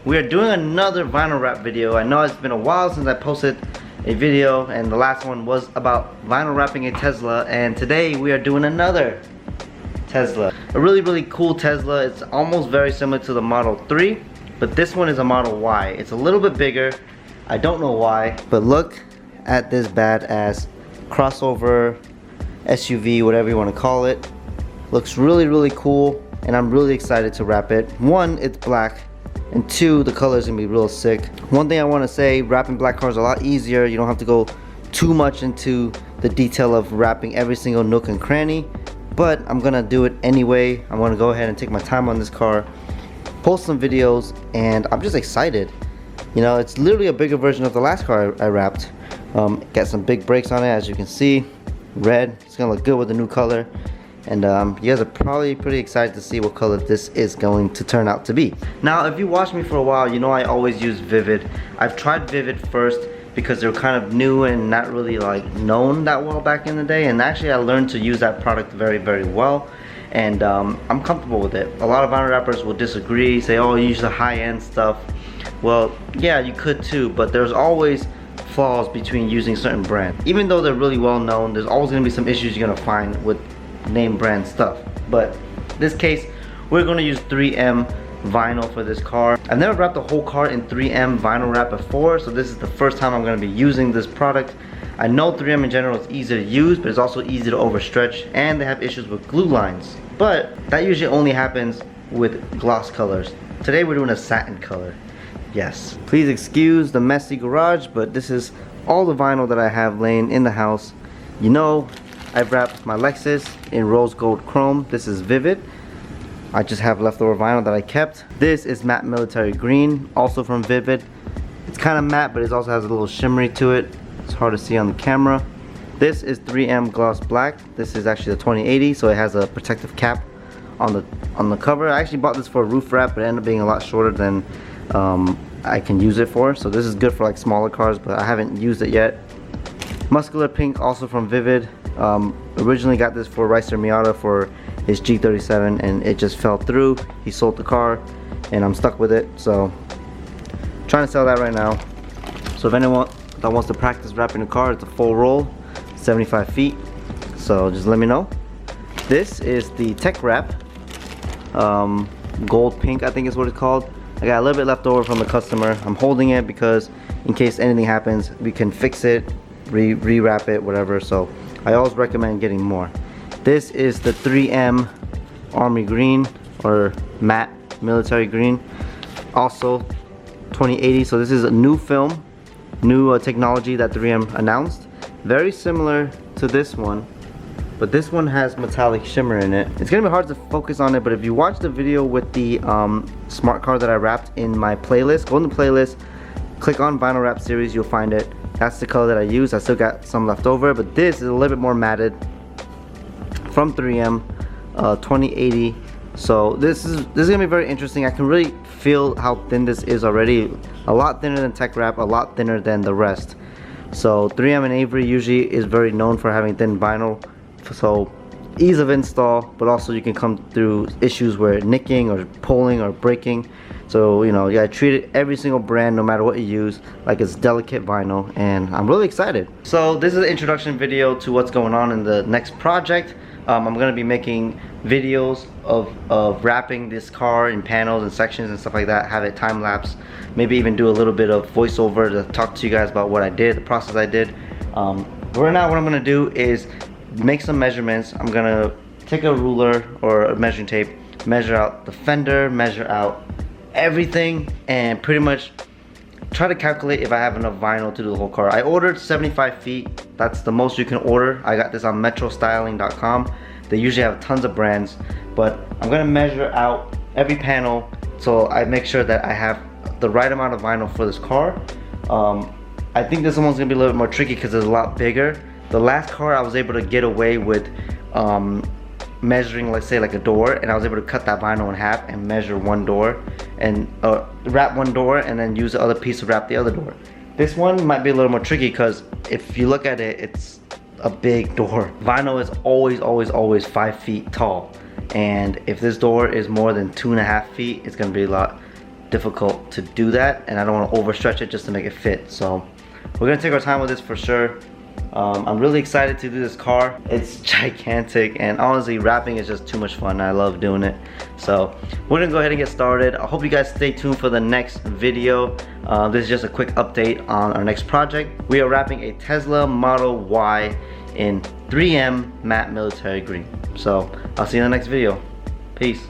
we are doing another vinyl wrap video. I know it's been a while since I posted a video, and the last one was about vinyl wrapping a Tesla, and today we are doing another Tesla. A really cool Tesla. It's almost very similar to the Model 3, but this one is a Model Y. It's a little bit bigger. I don't know why, but look at this badass crossover SUV, whatever you want to call it. Looks really cool, and I'm really excited to wrap it. One, it's black, and two, the color is gonna be real sick. One thing I want to say, wrapping black cars is a lot easier. You don't have to go too much into the detail of wrapping every single nook and cranny, but I'm gonna do it anyway. I'm gonna go ahead and take my time on this car, post some videos, and I'm just excited. You know, it's literally a bigger version of the last car I wrapped. Got some big brakes on it, as you can see. Red. It's gonna look good with the new color. And you guys are probably pretty excited to see what color this is going to turn out to be. Now, if you watch me for a while, you know I always use Vivid. I've tried Vivid first because they're kind of new and not really like known that well back in the day. And actually, I learned to use that product very well. And I'm comfortable with it. A lot of vinyl wrappers will disagree, say, oh, you use the high-end stuff. Well, yeah, you could too, but there's always flaws between using certain brands. Even though they're really well known, there's always gonna be some issues you're gonna find with name brand stuff. But in this case, we're gonna use 3M vinyl for this car. I've never wrapped a whole car in 3M vinyl wrap before, so this is the first time I'm gonna be using this product. I know 3M in general is easy to use, but it's also easy to overstretch, and they have issues with glue lines. But that usually only happens with gloss colors. Today we're doing a satin color. Yes. Please excuse the messy garage, but this is all the vinyl that I have laying in the house. You know, I've wrapped my Lexus in rose gold chrome. This is Vivid. I just have leftover vinyl that I kept. This is matte military green, also from Vivid. It's kind of matte, but it also has a little shimmery to it. It's hard to see on the camera. This is 3M gloss black. This is actually the 2080, so it has a protective cap on the cover. I actually bought this for a roof wrap, but it ended up being a lot shorter than I can use it for. So this is good for like smaller cars, but I haven't used it yet. Muscular pink, also from Vivid. Originally got this for Ricer Miata for his G37, and it just fell through. He sold the car, and I'm stuck with it. So trying to sell that right now. So if anyone that wants to practice wrapping a car, it's a full roll, 75 feet. So just let me know. This is the Tech Wrap, gold pink, I think is what it's called. I got a little bit left over from the customer. I'm holding it because in case anything happens, we can fix it, re-wrap it, whatever. So I always recommend getting more. This is the 3M Army Green, or matte military green, also 2080. So this is a new film, new technology that 3M announced. Very similar to this one, but this one has metallic shimmer in it. It's gonna be hard to focus on it, but if you watch the video with the smart car that I wrapped in my playlist, go in the playlist, click on vinyl wrap series, you'll find it. That's the color that I use. I still got some left over, but this is a little bit more matted from 3M, 2080. So this is gonna be very interesting. I can really feel how thin this is already. A lot thinner than Tech Wrap, a lot thinner than the rest. So 3M and Avery usually is very known for having thin vinyl. So ease of install, but also you can come through issues where nicking or pulling or breaking. So, you know, you gotta treat it, every single brand, no matter what you use, like it's delicate vinyl, and I'm really excited. So this is an introduction video to what's going on in the next project. I'm gonna be making videos of wrapping this car in panels and sections and stuff like that, have it time lapse, maybe even do a little bit of voiceover to talk to you guys about what I did, the process I did. Right now what I'm gonna do is make some measurements. I'm gonna take a ruler or a measuring tape, measure out the fender, measure out everything, and pretty much try to calculate if I have enough vinyl to do the whole car. I ordered 75 feet. That's the most you can order. I got this on metrostyling.com. They usually have tons of brands, but I'm gonna measure out every panel so I make sure that I have the right amount of vinyl for this car. I think this one's gonna be a little bit more tricky because it's a lot bigger. The last car I was able to get away with measuring, let's say, like a door, and I was able to cut that vinyl in half and measure one door and wrap one door and then use the other piece to wrap the other door. This one might be a little more tricky because if you look at it, it's a big door. Vinyl is always 5 feet tall, and if this door is more than 2.5 feet, it's gonna be a lot difficult to do that, and I don't want to overstretch it just to make it fit. So we're gonna take our time with this for sure. I'm really excited to do this car. It's gigantic, and honestly wrapping is just too much fun. I love doing it. So we're gonna go ahead and get started. I hope you guys stay tuned for the next video. This is just a quick update on our next project. We are wrapping a Tesla Model Y in 3M matte military green. So I'll see you in the next video. Peace.